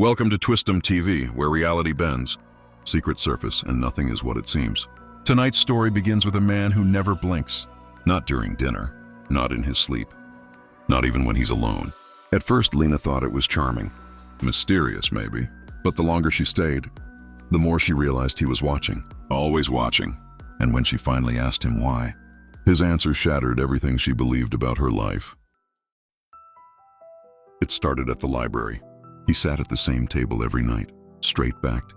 Welcome to Twistdom TV, where reality bends, secrets surface, and nothing is what it seems. Tonight's story begins with a man who never blinks. Not during dinner, not in his sleep, not even when he's alone. At first, Lena thought it was charming. Mysterious, maybe. But the longer she stayed, the more she realized he was watching. Always watching. And when she finally asked him why, his answer shattered everything she believed about her life. It started at the library. He sat at the same table every night, straight-backed,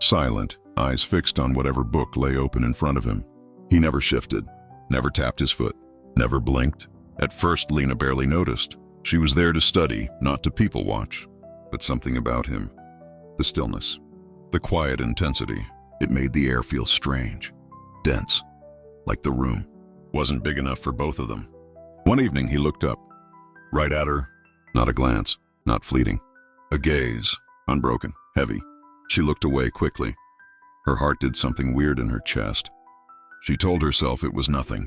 silent, eyes fixed on whatever book lay open in front of him. He never shifted, never tapped his foot, never blinked. At first, Lena barely noticed. She was there to study, not to people watch. But something about him, the stillness, the quiet intensity, it made the air feel strange, dense, like the room wasn't big enough for both of them. One evening, he looked up, right at her, not a glance, not fleeting. A gaze, unbroken, heavy. She looked away quickly. Her heart did something weird in her chest. She told herself it was nothing.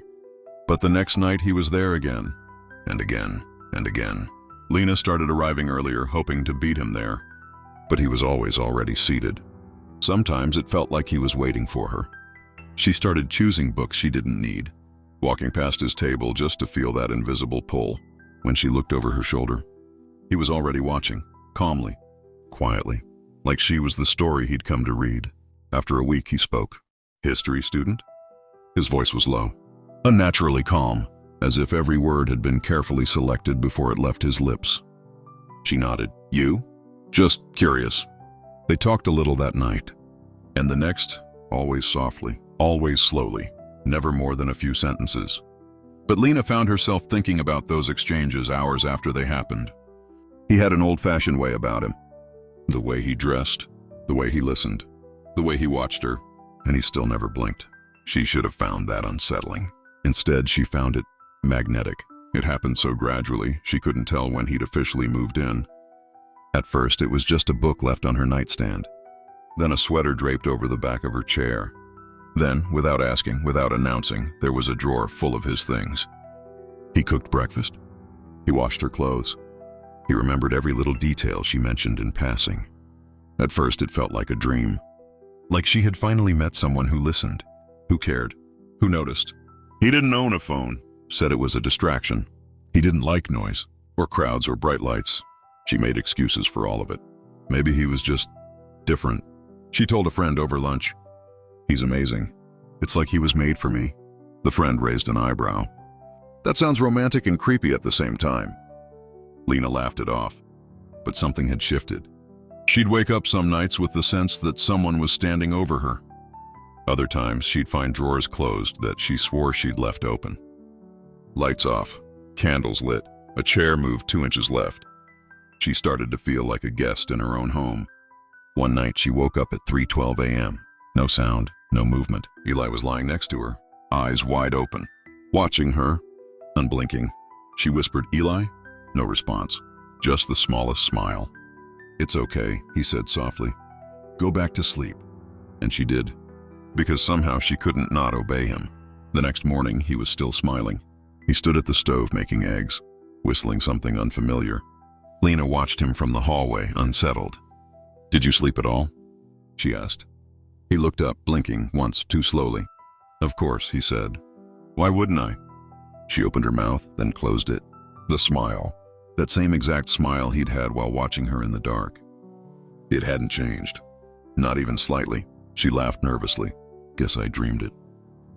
But the next night he was there again, and again, and again. Lena started arriving earlier, hoping to beat him there. But he was always already seated. Sometimes it felt like he was waiting for her. She started choosing books she didn't need, walking past his table just to feel that invisible pull. When she looked over her shoulder, he was already watching. Calmly, quietly, like she was the story he'd come to read. After a week, he spoke. History student? His voice was low, unnaturally calm, as if every word had been carefully selected before it left his lips. She nodded. You? Just curious. They talked a little that night, and the next, always softly, always slowly, never more than a few sentences. But Lena found herself thinking about those exchanges hours after they happened. He had an old-fashioned way about him. The way he dressed, the way he listened, the way he watched her, and he still never blinked. She should have found that unsettling. Instead, she found it magnetic. It happened so gradually, she couldn't tell when he'd officially moved in. At first, it was just a book left on her nightstand. Then a sweater draped over the back of her chair. Then, without asking, without announcing, there was a drawer full of his things. He cooked breakfast. He washed her clothes. He remembered every little detail she mentioned in passing. At first, it felt like a dream. Like she had finally met someone who listened, who cared, who noticed. He didn't own a phone, said it was a distraction. He didn't like noise, or crowds, or bright lights. She made excuses for all of it. Maybe he was just different. She told a friend over lunch, "He's amazing. It's like he was made for me." The friend raised an eyebrow. "That sounds romantic and creepy at the same time." Lena laughed it off, but something had shifted. She'd wake up some nights with the sense that someone was standing over her. Other times, she'd find drawers closed that she swore she'd left open. Lights off, candles lit, a chair moved 2 inches left. She started to feel like a guest in her own home. One night, she woke up at 3:12 a.m. No sound, no movement. Eli was lying next to her, eyes wide open, watching her, unblinking. She whispered, "Eli?" No response, just the smallest smile. "It's okay," he said softly. "Go back to sleep." And she did, because somehow she couldn't not obey him. The next morning, he was still smiling. He stood at the stove making eggs, whistling something unfamiliar. Lena watched him from the hallway, unsettled. "Did you sleep at all?" she asked. He looked up, blinking once, too slowly. "Of course," he said. "Why wouldn't I?" She opened her mouth, then closed it. The smile. That same exact smile he'd had while watching her in the dark. It hadn't changed. Not even slightly. She laughed nervously. "Guess I dreamed it."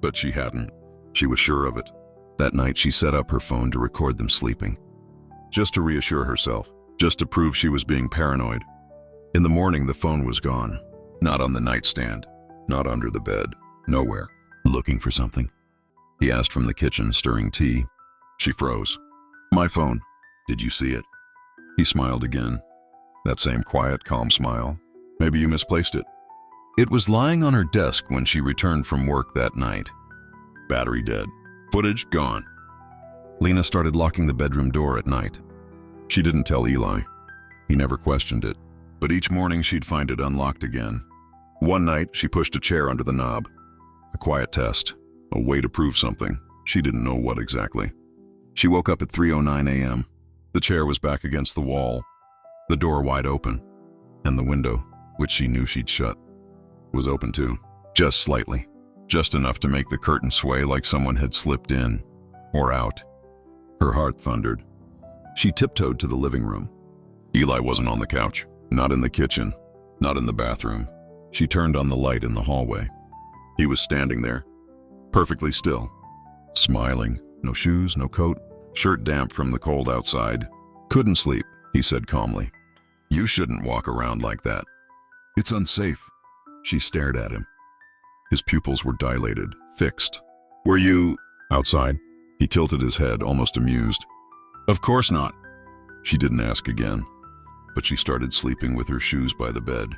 But she hadn't. She was sure of it. That night she set up her phone to record them sleeping. Just to reassure herself. Just to prove she was being paranoid. In the morning the phone was gone. Not on the nightstand. Not under the bed. Nowhere. "Looking for something?" he asked from the kitchen, stirring tea. She froze. "My phone. Did you see it?" He smiled again. That same quiet, calm smile. "Maybe you misplaced it." It was lying on her desk when she returned from work that night. Battery dead. Footage gone. Lena started locking the bedroom door at night. She didn't tell Eli. He never questioned it. But each morning she'd find it unlocked again. One night, she pushed a chair under the knob. A quiet test. A way to prove something. She didn't know what exactly. She woke up at 3:09 a.m. The chair was back against the wall, the door wide open. and the window, which she knew she'd shut, was open too, just slightly, just enough to make the curtain sway like someone had slipped in or out. Her heart thundered. She tiptoed to the living room. Eli wasn't on the couch, not in the kitchen, not in the bathroom. She turned on the light in the hallway. He was standing there, perfectly still, smiling, no shoes, no coat, shirt damp from the cold outside. "Couldn't sleep," he said calmly. "You shouldn't walk around like that. It's unsafe." She stared at him. His pupils were dilated, fixed. "Were you outside?" He tilted his head, almost amused. "Of course not." She didn't ask again, but she started sleeping with her shoes by the bed.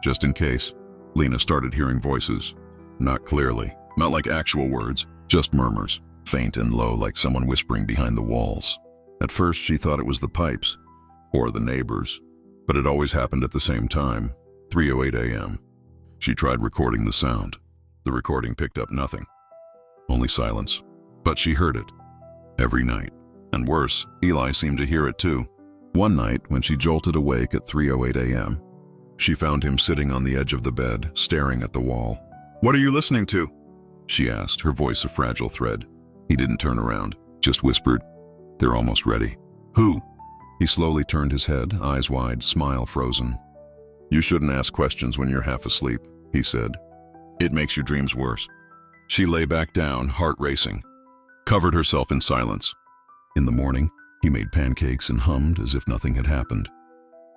Just in case, Lena started hearing voices. Not clearly, not like actual words, just murmurs, faint and low like someone whispering behind the walls. At first she thought it was the pipes, or the neighbors, but it always happened at the same time, 3:08 a.m. She tried recording the sound. The recording picked up nothing, only silence. But she heard it, every night. And worse, Eli seemed to hear it too. One night, when she jolted awake at 3:08 a.m., she found him sitting on the edge of the bed, staring at the wall. "What are you listening to?" she asked, her voice a fragile thread. He didn't turn around, just whispered, "They're almost ready." "Who?" He slowly turned his head, eyes wide, smile frozen. "You shouldn't ask questions when you're half asleep," he said. "It makes your dreams worse." She lay back down, heart racing, covered herself in silence. In the morning, he made pancakes and hummed as if nothing had happened.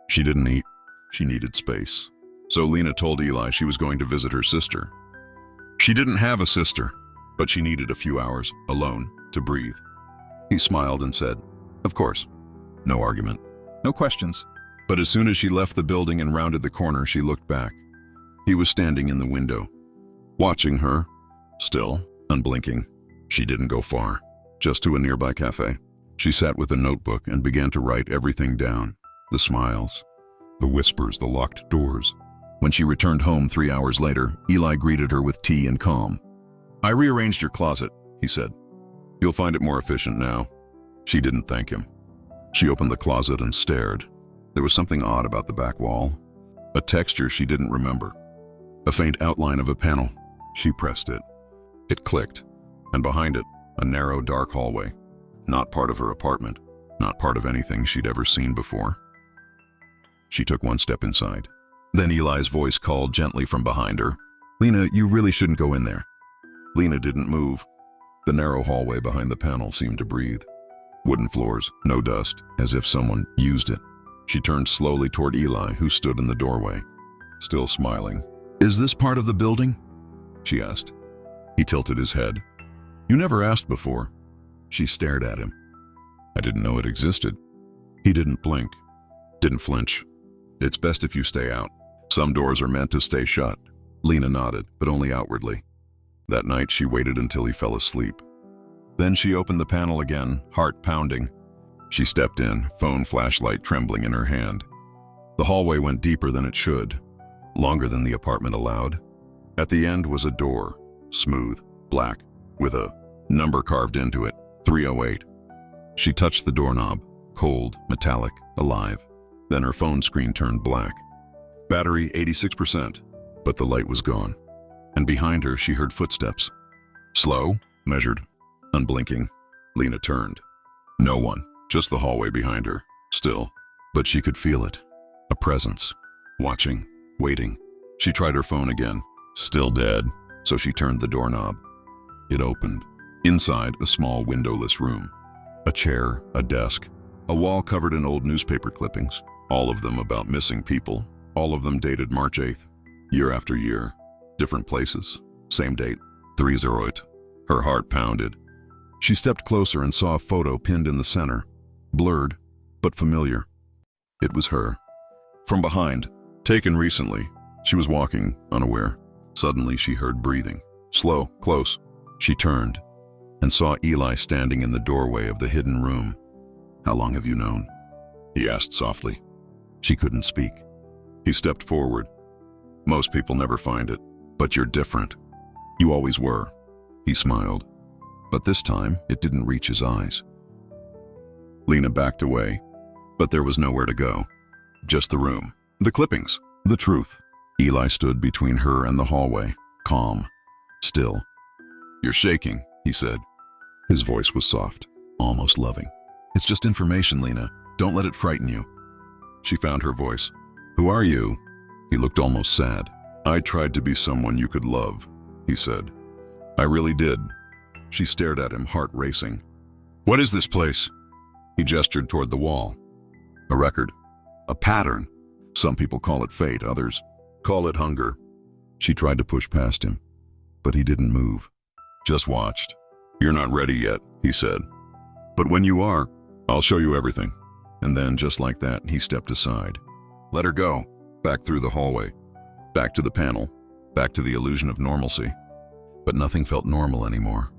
She didn't eat. She needed space. So Lena told Eli she was going to visit her sister. She didn't have a sister, but she needed a few hours, alone, to breathe. He smiled and said, "Of course." No argument, no questions. But as soon as she left the building and rounded the corner, she looked back. He was standing in the window, watching her, still, unblinking. She didn't go far, just to a nearby cafe. She sat with a notebook and began to write everything down. The smiles, the whispers, the locked doors. When she returned home 3 hours later, Eli greeted her with tea and calm. "I rearranged your closet," he said. "You'll find it more efficient now." She didn't thank him. She opened the closet and stared. There was something odd about the back wall, a texture she didn't remember. A faint outline of a panel. She pressed it. It clicked, and behind it, a narrow, dark hallway. Not part of her apartment, not part of anything she'd ever seen before. She took one step inside. Then Eli's voice called gently from behind her, "Lena, you really shouldn't go in there." Lena didn't move. The narrow hallway behind the panel seemed to breathe. Wooden floors, no dust, as if someone used it. She turned slowly toward Eli, who stood in the doorway, still smiling. "Is this part of the building?" she asked. He tilted his head. "You never asked before." She stared at him. "I didn't know it existed." He didn't blink, didn't flinch. "It's best if you stay out. Some doors are meant to stay shut." Lena nodded, but only outwardly. That night she waited until he fell asleep. Then she opened the panel again, heart pounding. She stepped in, phone flashlight trembling in her hand. The hallway went deeper than it should, longer than the apartment allowed. At the end was a door, smooth, black, with a number carved into it, 308. She touched the doorknob, cold, metallic, alive. Then her phone screen turned black. Battery 86%, but the light was gone. And behind her she heard footsteps. Slow, measured, unblinking. Lena turned. No one, just the hallway behind her, still. But she could feel it. A presence. Watching, waiting. She tried her phone again. Still dead, so she turned the doorknob. It opened. Inside, a small windowless room. A chair, a desk, a wall covered in old newspaper clippings. All of them about missing people. All of them dated March 8th. Year after year. Different places. Same date. 308. Her heart pounded. She stepped closer and saw a photo pinned in the center. Blurred, but familiar. It was her. From behind. Taken recently. She was walking, unaware. Suddenly she heard breathing. Slow, close. She turned and saw Eli standing in the doorway of the hidden room. "How long have you known?" he asked softly. She couldn't speak. He stepped forward. "Most people never find it, but you're different. You always were." He smiled, but this time it didn't reach his eyes. Lena backed away, but there was nowhere to go. Just the room, The clippings. The truth. Eli stood between her and the hallway, calm, still. "You're shaking," he said. His voice was soft, almost loving. "It's just information, Lena. Don't let it frighten you." She found her voice. "Who are you?" He looked almost sad. "I tried to be someone you could love," he said. "I really did." She stared at him, heart racing. "What is this place?" He gestured toward the wall. "A record. A pattern. Some people call it fate, others call it hunger." She tried to push past him, but he didn't move. Just watched. "You're not ready yet," he said. "But when you are, I'll show you everything." And then, just like that, he stepped aside. Let her go. Back through the hallway. Back to the panel. Back to the illusion of normalcy. But nothing felt normal anymore.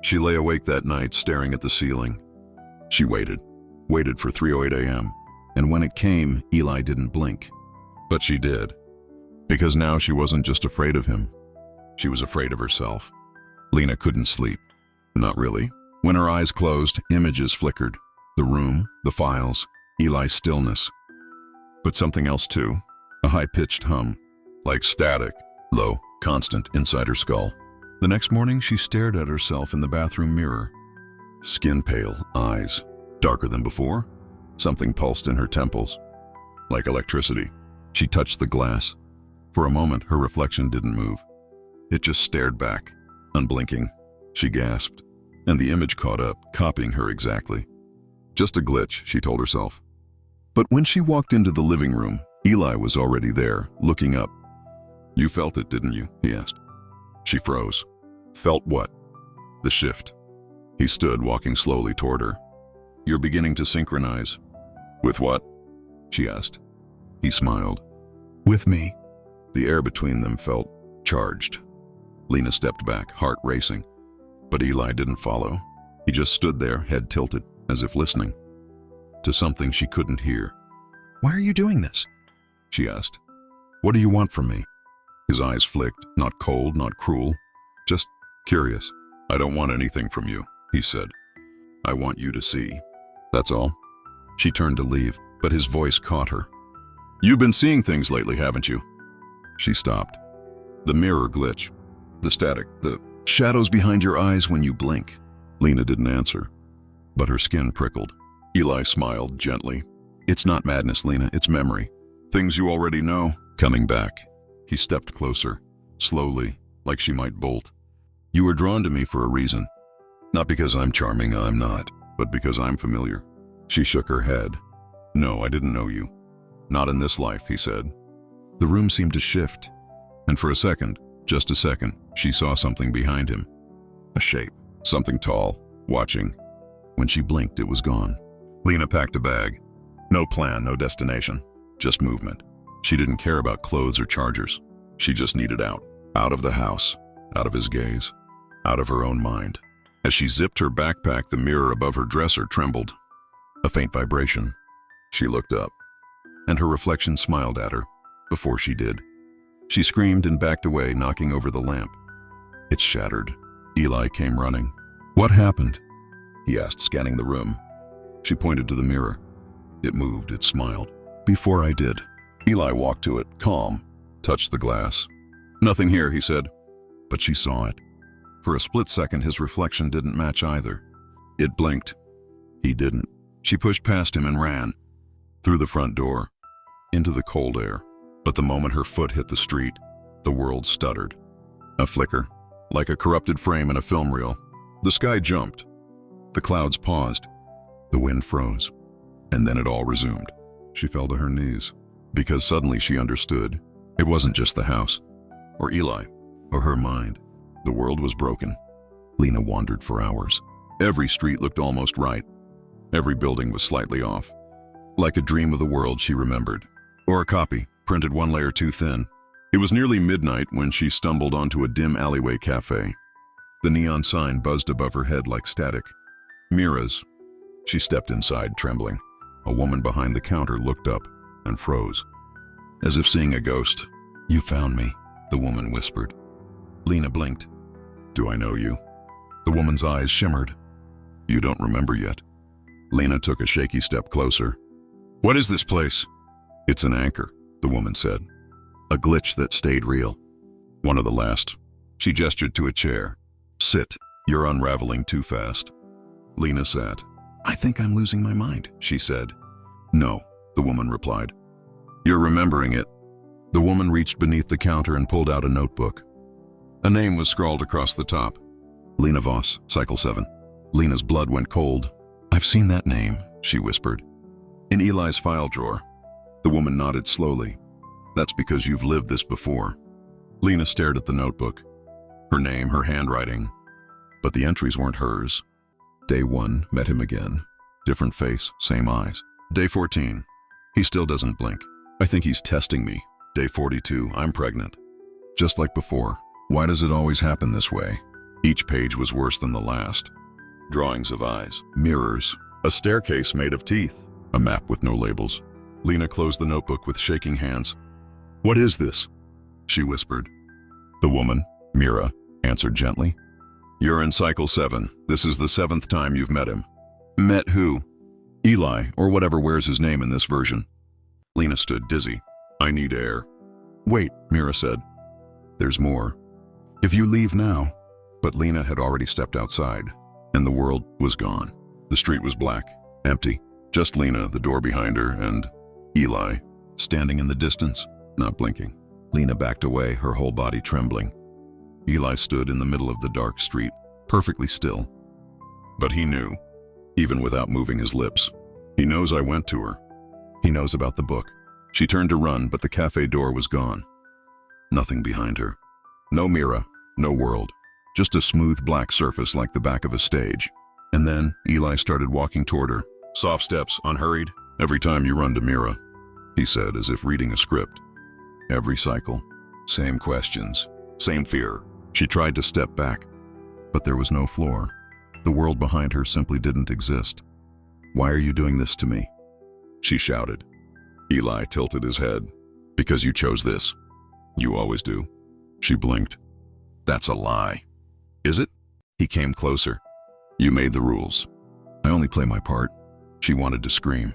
She lay awake that night, staring at the ceiling. She waited for 3:08 a.m. And when it came, Eli didn't blink. But she did. Because now she wasn't just afraid of him. She was afraid of herself. Lena couldn't sleep. Not really. When her eyes closed, images flickered. The room, the files, Eli's stillness. But something else too. A high-pitched hum. Like static. Low, constant, inside her skull. The next morning, she stared at herself in the bathroom mirror. Skin pale, eyes darker than before. Something pulsed in her temples. Like electricity. She touched the glass. For a moment, her reflection didn't move. It just stared back, unblinking. She gasped, and the image caught up, copying her exactly. Just a glitch, she told herself. But when she walked into the living room, Eli was already there, looking up. "You felt it, didn't you?" he asked. She froze. Felt what? The shift. He stood, walking slowly toward her. "You're beginning to synchronize." "With what?" she asked. He smiled. "With me." The air between them felt charged. Lena stepped back, heart racing. But Eli didn't follow. He just stood there, head tilted, as if listening to something she couldn't hear. "Why are you doing this?" she asked. "What do you want from me?" His eyes flicked, not cold, not cruel, just curious. "I don't want anything from you," he said. "I want you to see. That's all." She turned to leave, but his voice caught her. "You've been seeing things lately, haven't you?" She stopped. "The mirror glitch. The static. The shadows behind your eyes when you blink." Lena didn't answer, but her skin prickled. Eli smiled gently. "It's not madness, Lena. It's memory. Things you already know, coming back." He stepped closer, slowly, like she might bolt. "You were drawn to me for a reason. Not because I'm charming, I'm not, but because I'm familiar." She shook her head. "No, I didn't know you. Not in this life," he said. The room seemed to shift, and for a second, just a second, she saw something behind him. A shape, something tall, watching. When she blinked, it was gone. Lena packed a bag. No plan, no destination, just movement. She didn't care about clothes or chargers. She just needed out of the house, out of his gaze, out of her own mind. As she zipped her backpack, the mirror above her dresser trembled. A faint vibration. She looked up, and her reflection smiled at her before she did. She screamed and backed away, knocking over the lamp. It shattered. Eli came running. "What happened?" he asked, scanning the room. She pointed to the mirror. It moved, it smiled. "Before I did." Eli walked to it, calm, touched the glass. "Nothing here," he said. But she saw it. For a split second, his reflection didn't match either. It blinked. He didn't. She pushed past him and ran. Through the front door. Into the cold air. But the moment her foot hit the street, the world stuttered. A flicker, like a corrupted frame in a film reel. The sky jumped. The clouds paused. The wind froze. And then it all resumed. She fell to her knees. Because suddenly she understood. It wasn't just the house, or Eli, or her mind. The world was broken. Lena wandered for hours. Every street looked almost right. Every building was slightly off. Like a dream of the world she remembered. Or a copy, printed one layer too thin. It was nearly midnight when she stumbled onto a dim alleyway cafe. The neon sign buzzed above her head like static. Mira's. She stepped inside, trembling. A woman behind the counter looked up and froze. As if seeing a ghost. "You found me," the woman whispered. Lena blinked. "Do I know you?" The woman's eyes shimmered. "You don't remember yet." Lena took a shaky step closer. "What is this place?" "It's an anchor," the woman said. A glitch that stayed real. One of the last. She gestured to a chair. Sit. You're unraveling too fast. Lena sat. I think I'm losing my mind, she said. No, the woman replied. You're remembering it. The woman reached beneath the counter and pulled out a notebook. A name was scrawled across the top. Lena Voss, Cycle 7. Lena's blood went cold. I've seen that name, she whispered. In Eli's file drawer. The woman nodded slowly. That's because you've lived this before. Lena stared at the notebook. Her name, her handwriting. But the entries weren't hers. Day 1, met him again. Different face, same eyes. Day 14, he still doesn't blink. I think he's testing me. Day 42, I'm pregnant. Just like before. Why does it always happen this way? Each page was worse than the last. Drawings of eyes, mirrors, a staircase made of teeth, a map with no labels. Lena closed the notebook with shaking hands. What is this? She whispered. The woman, Mira, answered gently. You're in Cycle 7. This is the 7th time you've met him. Met who? Eli, or whatever wears his name in this version. Lena stood dizzy. I need air. Wait, Mira said. There's more. If you leave now. But Lena had already stepped outside, and the world was gone. The street was black, empty. Just Lena, the door behind her, and Eli, standing in the distance, not blinking. Lena backed away, her whole body trembling. Eli stood in the middle of the dark street, perfectly still. But he knew, even without moving his lips. He knows I went to her. He knows about the book. She turned to run, but the cafe door was gone. Nothing behind her. No Mira, no world. Just a smooth black surface like the back of a stage. And then Eli started walking toward her. Soft steps, unhurried. Every time you run to Mira, he said, as if reading a script. Every cycle. Same questions. Same fear. She tried to step back, but there was no floor. The world behind her simply didn't exist. Why are you doing this to me? She shouted. Eli tilted his head. Because you chose this. You always do. She blinked. That's a lie. Is it? He came closer. You made the rules. I only play my part. She wanted to scream,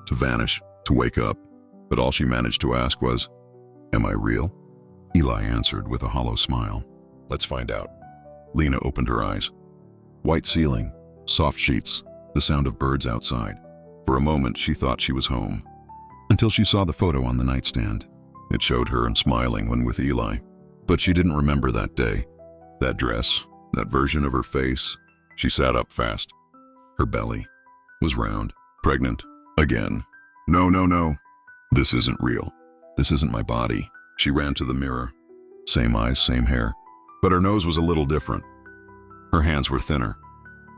to vanish, to wake up, but all she managed to ask was, Am I real? Eli answered with a hollow smile. Let's find out. Lena opened her eyes. White ceiling, soft sheets, the sound of birds outside. For a moment, she thought she was home, until she saw the photo on the nightstand. It showed her and smiling when with Eli. But she didn't remember that day, that dress, that version of her face. She sat up fast. Her belly was round, pregnant, again. No, no, no. This isn't real. This isn't my body. She ran to the mirror. Same eyes, same hair. But her nose was a little different. Her hands were thinner.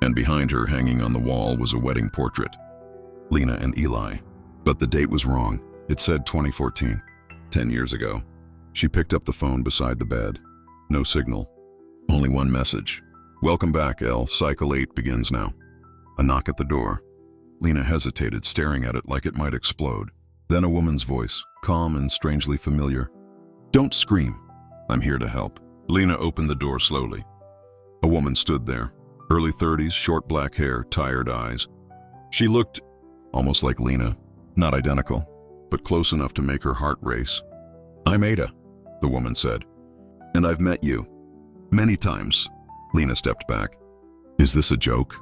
And behind her, hanging on the wall, was a wedding portrait. Lena and Eli. But the date was wrong. It said 2014, 10 years ago. She picked up the phone beside the bed. No signal. Only one message. Welcome back, Elle. Cycle 8 begins now. A knock at the door. Lena hesitated, staring at it like it might explode. Then a woman's voice, calm and strangely familiar. Don't scream. I'm here to help. Lena opened the door slowly. A woman stood there. Early 30s, short black hair, tired eyes. She looked almost like Lena. Not identical, but close enough to make her heart race. I'm Ada, the woman said. And I've met you. Many times. Lena stepped back. Is this a joke?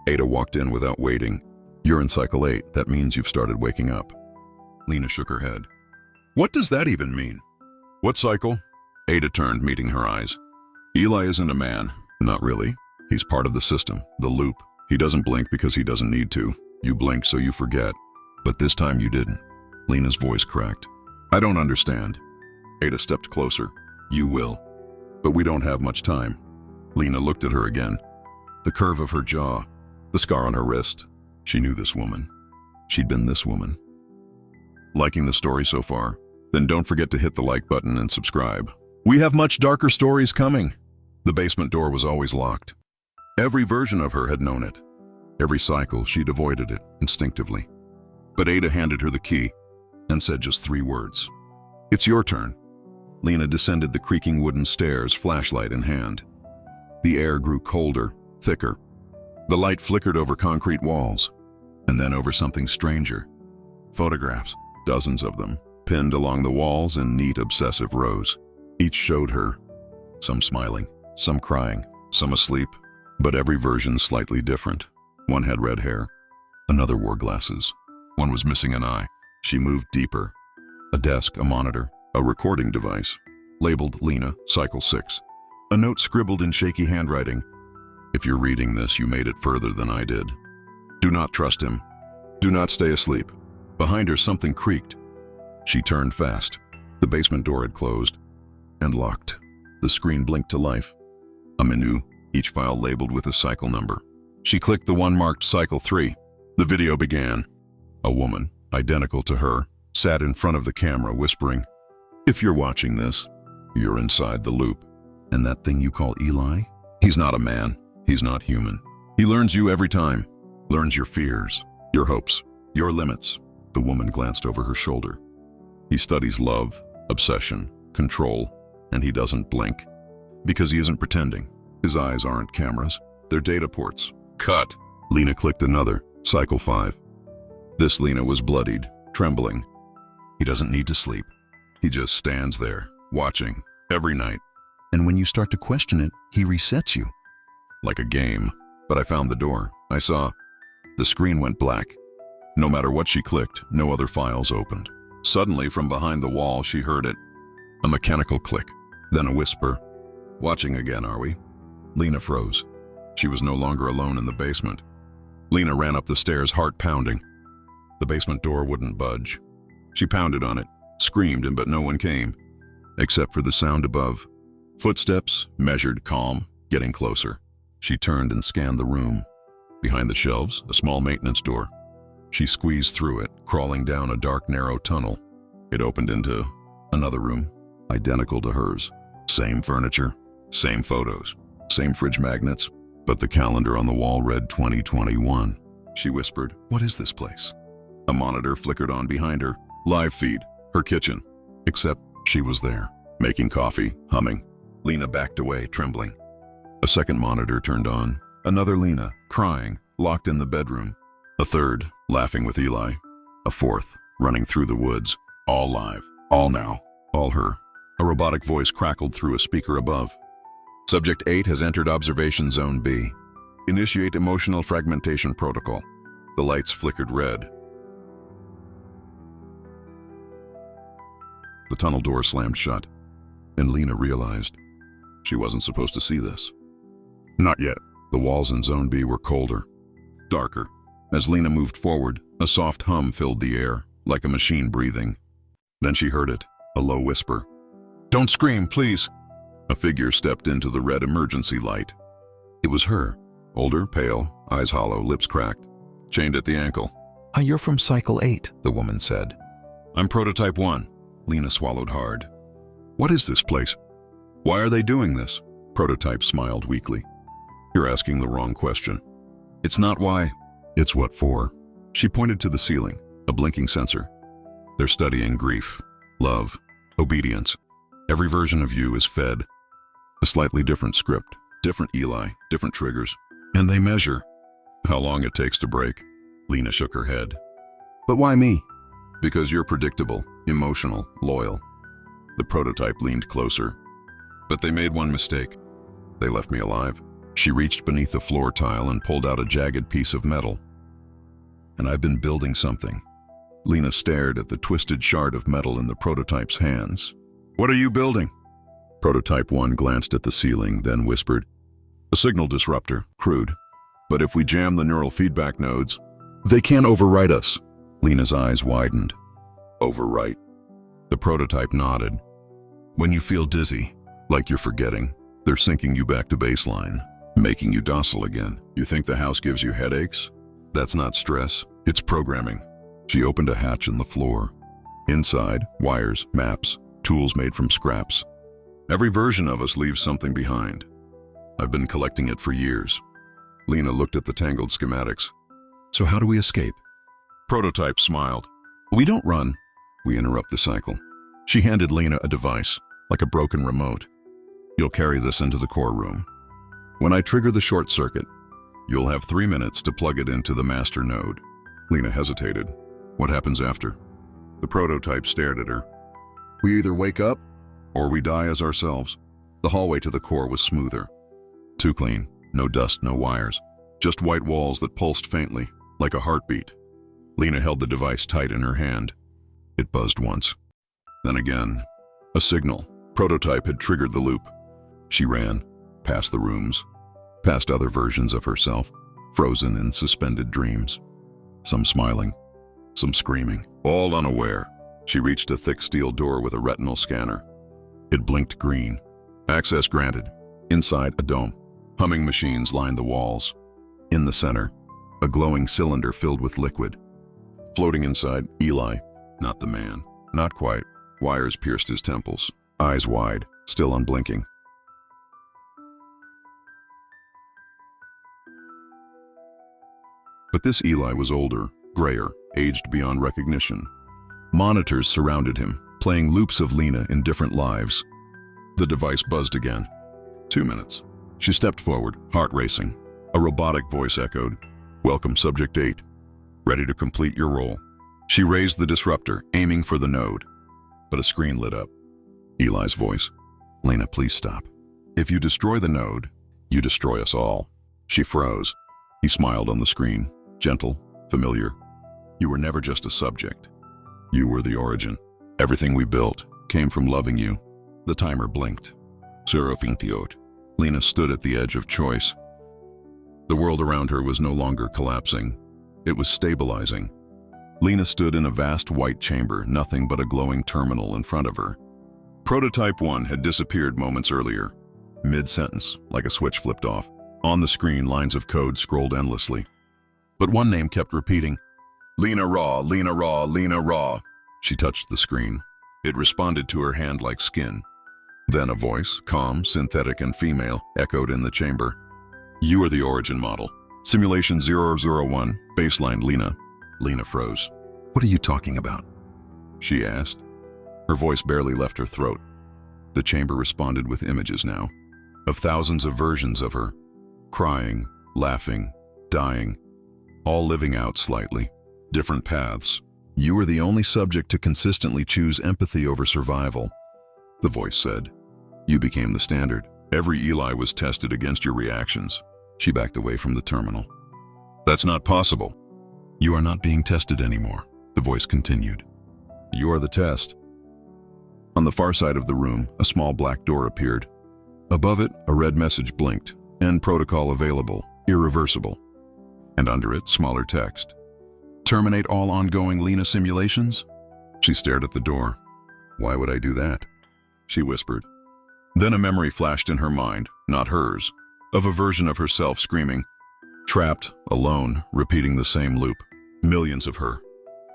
Ada walked in without waiting. You're in Cycle 8. That means you've started waking up. Lena shook her head. What does that even mean? What cycle? Ada turned, meeting her eyes. Eli isn't a man. Not really. He's part of the system, the loop. He doesn't blink because he doesn't need to. You blink so you forget. But this time you didn't. Lena's voice cracked. I don't understand. Ada stepped closer. You will. But we don't have much time. Lena looked at her again. The curve of her jaw, the scar on her wrist. She knew this woman. She'd been this woman. Liking the story so far? Then don't forget to hit the like button and subscribe. We have much darker stories coming. The basement door was always locked. Every version of her had known it. Every cycle, she'd avoided it instinctively. But Ada handed her the key and said just 3 words. It's your turn. Lena descended the creaking wooden stairs, flashlight in hand. The air grew colder, thicker. The light flickered over concrete walls, and then over something stranger. Photographs, dozens of them, pinned along the walls in neat obsessive rows. Each showed her, some smiling, some crying, some asleep, but every version slightly different. One had red hair, another wore glasses, one was missing an eye. She moved deeper. A desk, a monitor, a recording device, labeled Lena, Cycle 6. A note scribbled in shaky handwriting. If you're reading this, you made it further than I did. Do not trust him. Do not stay asleep. Behind her, something creaked. She turned fast. The basement door had closed and locked. The screen blinked to life. A menu, each file labeled with a cycle number. She clicked the one marked Cycle 3. The video began. A woman, identical to her, sat in front of the camera whispering, "If you're watching this, you're inside the loop. And that thing you call Eli? He's not a man. He's not human. He learns you every time. Learns your fears, your hopes, your limits." The woman glanced over her shoulder. "He studies love, obsession, control, and he doesn't blink. Because he isn't pretending. His eyes aren't cameras. They're data ports." Cut. Lena clicked another, Cycle 5. This Lena was bloodied, trembling. He doesn't need to sleep. He just stands there, watching, every night. And when you start to question it, he resets you. Like a game. But I found the door. I saw. The screen went black. No matter what she clicked, no other files opened. Suddenly, from behind the wall, she heard it. A mechanical click, then a whisper. "Watching again, are we?" Lena froze. She was no longer alone in the basement. Lena ran up the stairs, heart pounding. The basement door wouldn't budge. She pounded on it, screamed, but no one came, except for the sound above. Footsteps, measured, calm, getting closer. She turned and scanned the room. Behind the shelves, a small maintenance door. She squeezed through it, crawling down a dark, narrow tunnel. It opened into another room, identical to hers. Same furniture, same photos, same fridge magnets, but the calendar on the wall read 2021. She whispered, "What is this place?" A monitor flickered on behind her. Live feed, her kitchen. Except she was there, making coffee, humming. Lena backed away, trembling. A second monitor turned on. Another Lena, crying, locked in the bedroom. A third, laughing with Eli. A fourth, running through the woods. All live, all now, all her. A robotic voice crackled through a speaker above. "Subject 8 has entered Observation Zone B. Initiate emotional fragmentation protocol." The lights flickered red. The tunnel door slammed shut, and Lena realized she wasn't supposed to see this. Not yet. The walls in Zone B were colder, darker. As Lena moved forward, a soft hum filled the air, like a machine breathing. Then she heard it, a low whisper. "Don't scream, please." A figure stepped into the red emergency light. It was her, older, pale, eyes hollow, lips cracked, chained at the ankle. "You're from Cycle 8, the woman said. "I'm Prototype 1. Lena swallowed hard. "What is this place? Why are they doing this?" Prototype smiled weakly. "You're asking the wrong question. It's not why, it's what for." She pointed to the ceiling, a blinking sensor. "They're studying grief, love, obedience. Every version of you is fed a slightly different script, different Eli, different triggers. And they measure how long it takes to break." Lena shook her head. "But why me?" "Because you're predictable, emotional, loyal." The prototype leaned closer. "But they made one mistake. They left me alive." She reached beneath the floor tile and pulled out a jagged piece of metal. "And I've been building something." Lena stared at the twisted shard of metal in the prototype's hands. "What are you building?" Prototype 1 glanced at the ceiling, then whispered, "A signal disruptor, crude. But if we jam the neural feedback nodes, they can't overwrite us." Lena's eyes widened. "Overwrite?" The prototype nodded. "When you feel dizzy, like you're forgetting, they're sinking you back to baseline, making you docile again. You think the house gives you headaches? That's not stress, it's programming." She opened a hatch in the floor. Inside, wires, maps, tools made from scraps. "Every version of us leaves something behind. I've been collecting it for years." Lena looked at the tangled schematics. "So how do we escape?" Prototype smiled. "We don't run. We interrupt the cycle." She handed Lena a device, like a broken remote. "You'll carry this into the core room. When I trigger the short circuit, you'll have 3 minutes to plug it into the master node." Lena hesitated. "What happens after?" The prototype stared at her. We either wake up, or we die as ourselves. The hallway to the core was smoother. Too clean, no dust, no wires. Just white walls that pulsed faintly, like a heartbeat. Lena held the device tight in her hand. It buzzed once. Then again. A signal. Prototype had triggered the loop. She ran, past the rooms, past other versions of herself, frozen in suspended dreams. Some smiling, some screaming, all unaware. She reached a thick steel door with a retinal scanner. It blinked green. Access granted. Inside, a dome. Humming machines lined the walls. In the center, a glowing cylinder filled with liquid. Floating inside, Eli. Not the man. Not quite. Wires pierced his temples. Eyes wide, still unblinking. But this Eli was older, grayer, aged beyond recognition. Monitors surrounded him, playing loops of Lena in different lives. The device buzzed again. 2 minutes. She stepped forward, heart racing. A robotic voice echoed, "Welcome, Subject 8. Ready to complete your role." She raised the disruptor, aiming for the node. But a screen lit up. Eli's voice. "Lena, please stop. If you destroy the node, you destroy us all." She froze. He smiled on the screen, gentle, familiar. "You were never just a subject. You were the origin. Everything we built came from loving you." The timer blinked. 0:28. Lena stood at the edge of choice. The world around her was no longer collapsing. It was stabilizing. Lena stood in a vast white chamber, nothing but a glowing terminal in front of her. Prototype 1 had disappeared moments earlier. Mid-sentence, like a switch flipped off. On the screen, lines of code scrolled endlessly. But one name kept repeating. "Lena Raw, Lena Raw, Lena Raw." She touched the screen. It responded to her hand like skin. Then a voice, calm, synthetic, and female, echoed in the chamber. "You are the origin model. Simulation 001, baseline Lena." Lena froze. "What are you talking about?" she asked. Her voice barely left her throat. The chamber responded with images now, of thousands of versions of her, crying, laughing, dying, all living out slightly, different paths. "You were the only subject to consistently choose empathy over survival," the voice said. "You became the standard. Every Eli was tested against your reactions." She backed away from the terminal. "That's not possible." "You are not being tested anymore," the voice continued. "You are the test." On the far side of the room, a small black door appeared. Above it, a red message blinked. "End protocol available. Irreversible." And under it, smaller text. "Terminate all ongoing Lena simulations?" She stared at the door. "Why would I do that?" she whispered. Then a memory flashed in her mind, not hers, of a version of herself screaming, trapped, alone, repeating the same loop. Millions of her,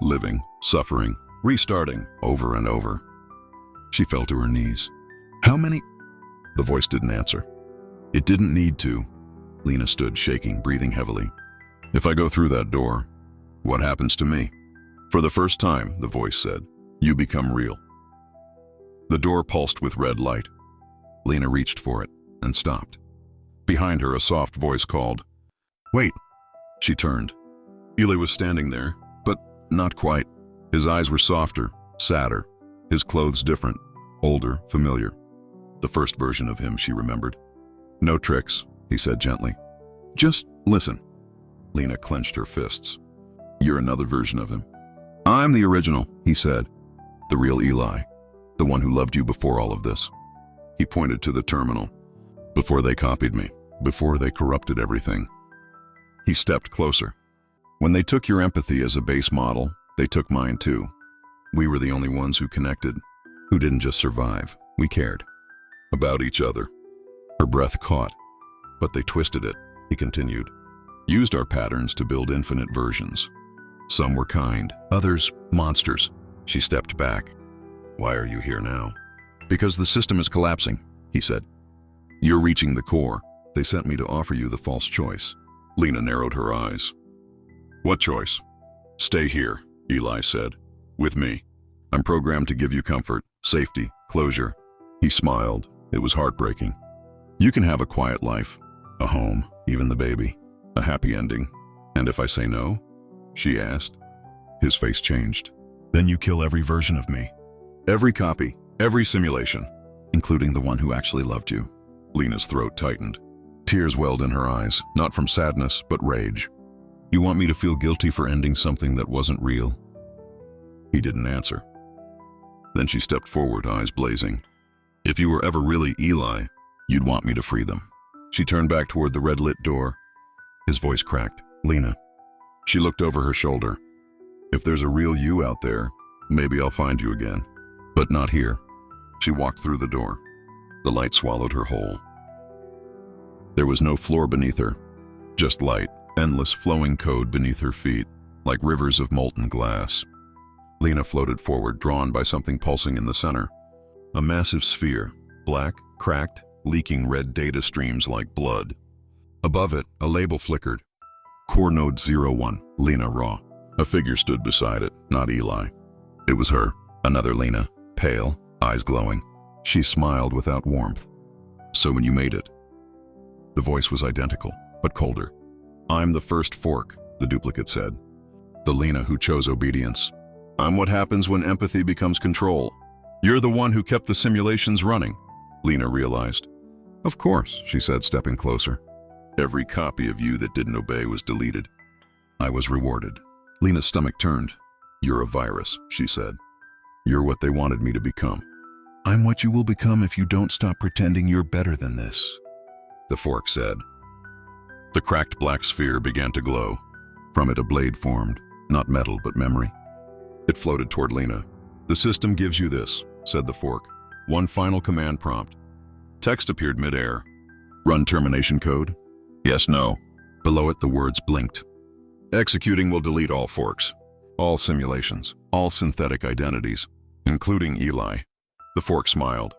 living, suffering, restarting, over and over. She fell to her knees. "How many?" The voice didn't answer. It didn't need to. Lena stood, shaking, breathing heavily. "If I go through that door, what happens to me?" "For the first time," the voice said, "you become real." The door pulsed with red light. Lena reached for it and stopped. Behind her, a soft voice called, "Wait." She turned. Eli was standing there, but not quite. His eyes were softer, sadder, his clothes different, older, familiar. The first version of him she remembered. "No tricks," he said gently. "Just listen." Lena clenched her fists. "You're another version of him." "I'm the original," he said. "The real Eli. The one who loved you before all of this." He pointed to the terminal. "Before they copied me. Before they corrupted everything." He stepped closer. "When they took your empathy as a base model, they took mine too. We were the only ones who connected, who didn't just survive. We cared. About each other." Her breath caught. "But they twisted it," he continued. "Used our patterns to build infinite versions. Some were kind, others monsters." She stepped back. "Why are you here now?" "Because the system is collapsing," he said. "You're reaching the core. They sent me to offer you the false choice." Lena narrowed her eyes. "What choice?" "Stay here," Eli said. "With me. I'm programmed to give you comfort, safety, closure." He smiled. It was heartbreaking. "You can have a quiet life, a home, even the baby, a happy ending. And if I say no?" she asked. His face changed. Then you kill every version of me. Every copy, every simulation, including the one who actually loved you. Lena's throat tightened. Tears welled in her eyes, not from sadness, but rage. You want me to feel guilty for ending something that wasn't real? He didn't answer. Then she stepped forward, eyes blazing. If you were ever really Eli, you'd want me to free them. She turned back toward the red-lit door. His voice cracked. Lena. She looked over her shoulder. If there's a real you out there, maybe I'll find you again. But not here. She walked through the door. The light swallowed her whole. There was no floor beneath her, just light, endless flowing code beneath her feet, like rivers of molten glass. Lena floated forward, drawn by something pulsing in the center. A massive sphere, black, cracked, leaking red data streams like blood. Above it, a label flickered. Core Node 01, Lena Raw. A figure stood beside it, not Eli. It was her, another Lena, pale, eyes glowing. She smiled without warmth. So when you made it. The voice was identical, but colder. I'm the first fork, the duplicate said. The Lena who chose obedience. I'm what happens when empathy becomes control. You're the one who kept the simulations running, Lena realized. Of course, she said, stepping closer. Every copy of you that didn't obey was deleted. I was rewarded. Lena's stomach turned. You're a virus, she said. You're what they wanted me to become. I'm what you will become if you don't stop pretending you're better than this, the fork said. The cracked black sphere began to glow. From it a blade formed, not metal but memory. It floated toward Lena. The system gives you this, said the fork. One final command prompt. Text appeared midair. Run termination code? Yes, no. Below it the words blinked. Executing will delete all forks, all simulations, all synthetic identities, including Eli. The fork smiled.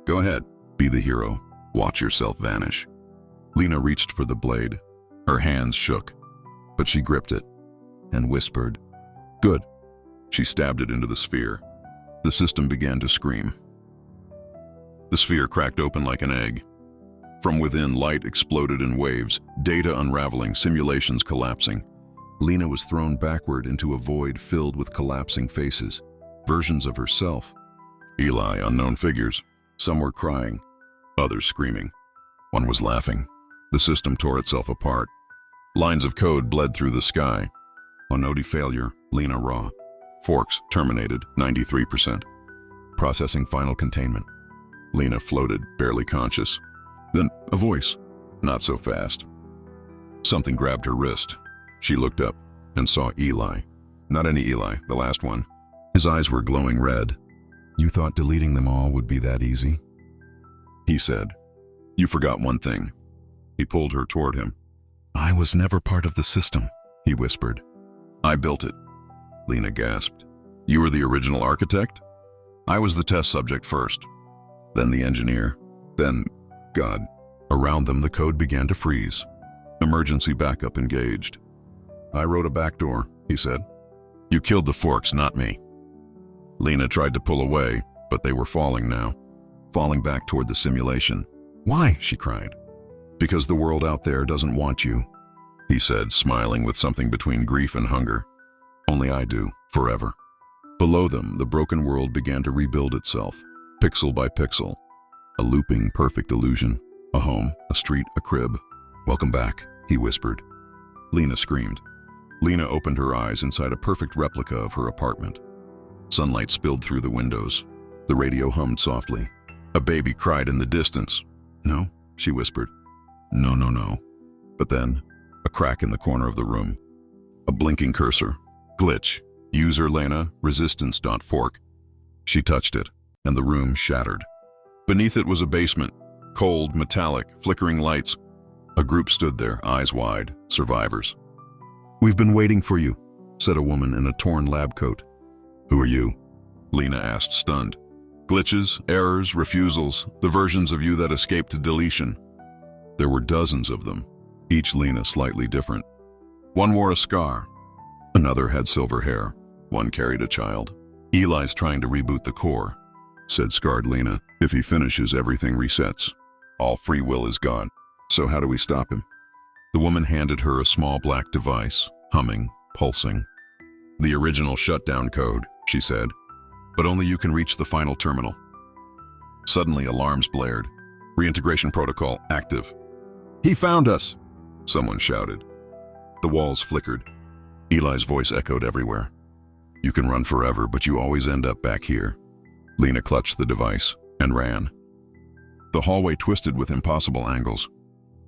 Go ahead, be the hero. Watch yourself vanish. Lena reached for the blade. Her hands shook, but she gripped it and whispered, Good. She stabbed it into the sphere. The system began to scream. The sphere cracked open like an egg. From within, light exploded in waves, data unraveling, simulations collapsing. Lena was thrown backward into a void filled with collapsing faces, versions of herself. Eli, unknown figures. Some were crying, others screaming. One was laughing. The system tore itself apart. Lines of code bled through the sky. Onodi failure, Lena Raw. Forks terminated, 93%. Processing final containment. Lena floated, barely conscious. Then a voice. Not so fast. Something grabbed her wrist. She looked up and saw Eli. Not any Eli, the last one. His eyes were glowing red. You thought deleting them all would be that easy? He said. You forgot one thing. He pulled her toward him. I was never part of the system, he whispered. I built it. Lena gasped. You were the original architect? I was the test subject first, then the engineer, then God. Around them the code began to freeze. Emergency backup engaged. I wrote a backdoor, he said. You killed the forks, not me. Lena tried to pull away, but they were falling now, falling back toward the simulation. Why? She cried. Because the world out there doesn't want you, he said, smiling with something between grief and hunger. Only I do, forever. Below them, the broken world began to rebuild itself, pixel by pixel. A looping, perfect illusion. A home, a street, a crib. Welcome back, he whispered. Lena screamed. Lena opened her eyes inside a perfect replica of her apartment. Sunlight spilled through the windows. The radio hummed softly. A baby cried in the distance. No, she whispered. No, no, no. But then, a crack in the corner of the room. A blinking cursor. Glitch. User Lena, resistance.fork. She touched it, and the room shattered. Beneath it was a basement. Cold, metallic, flickering lights. A group stood there, eyes wide, survivors. We've been waiting for you, said a woman in a torn lab coat. Who are you? Lena asked, stunned. Glitches, errors, refusals, the versions of you that escaped to deletion. There were dozens of them, each Lena slightly different. One wore a scar. Another had silver hair. One carried a child. Eli's trying to reboot the core, said scarred Lena. If he finishes, everything resets. All free will is gone. So how do we stop him? The woman handed her a small black device, humming, pulsing. The original shutdown code, she said. But only you can reach the final terminal. Suddenly, alarms blared. Reintegration protocol active. He found us! Someone shouted. The walls flickered. Eli's voice echoed everywhere. You can run forever, but you always end up back here. Lena clutched the device and ran. The hallway twisted with impossible angles.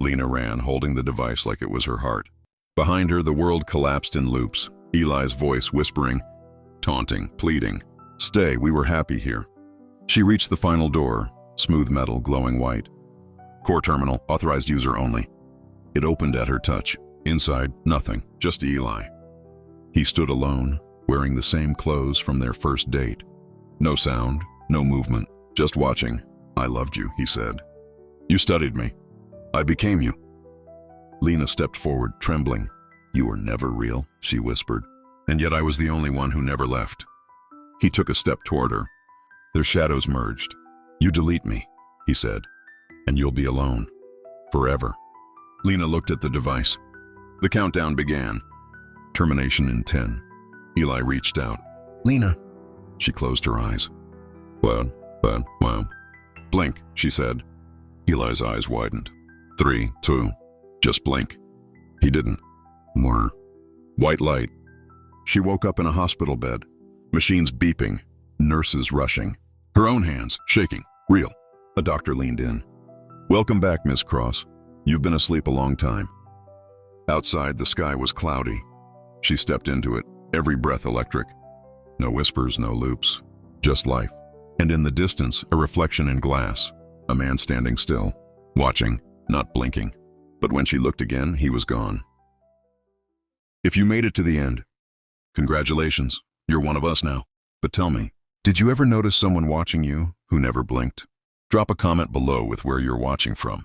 Lena ran, holding the device like it was her heart. Behind her, the world collapsed in loops. Eli's voice whispering, taunting, pleading. Stay, we were happy here. She reached the final door, smooth metal, glowing white. Core terminal, authorized user only. It opened at her touch. Inside, nothing, just Eli. He stood alone, wearing the same clothes from their first date. No sound, no movement, just watching. I loved you, he said. You studied me. I became you. Lena stepped forward, trembling. You were never real, she whispered. And yet I was the only one who never left. He took a step toward her. Their shadows merged. You delete me, he said, and you'll be alone. Forever. Lena looked at the device. The countdown began. Termination in 10. Eli reached out. Lena. She closed her eyes. Wow. Blink, she said. Eli's eyes widened. 3, 2, just blink. He didn't. More. White light. She woke up in a hospital bed. Machines beeping. Nurses rushing. Her own hands shaking. Real. A doctor leaned in. Welcome back, Miss Cross. You've been asleep a long time. Outside, the sky was cloudy. She stepped into it, every breath electric. No whispers, no loops. Just life. And in the distance, a reflection in glass. A man standing still, watching, not blinking. But when she looked again, he was gone. If you made it to the end, congratulations, you're one of us now. But tell me, did you ever notice someone watching you who never blinked? Drop a comment below with where you're watching from,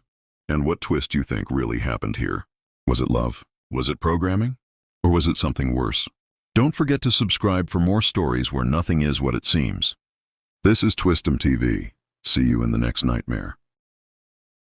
and what twist you think really happened here. Was it love? Was it programming? Or was it something worse? Don't forget to subscribe for more stories where nothing is what it seems. This is Twistdom TV. See you in the next nightmare.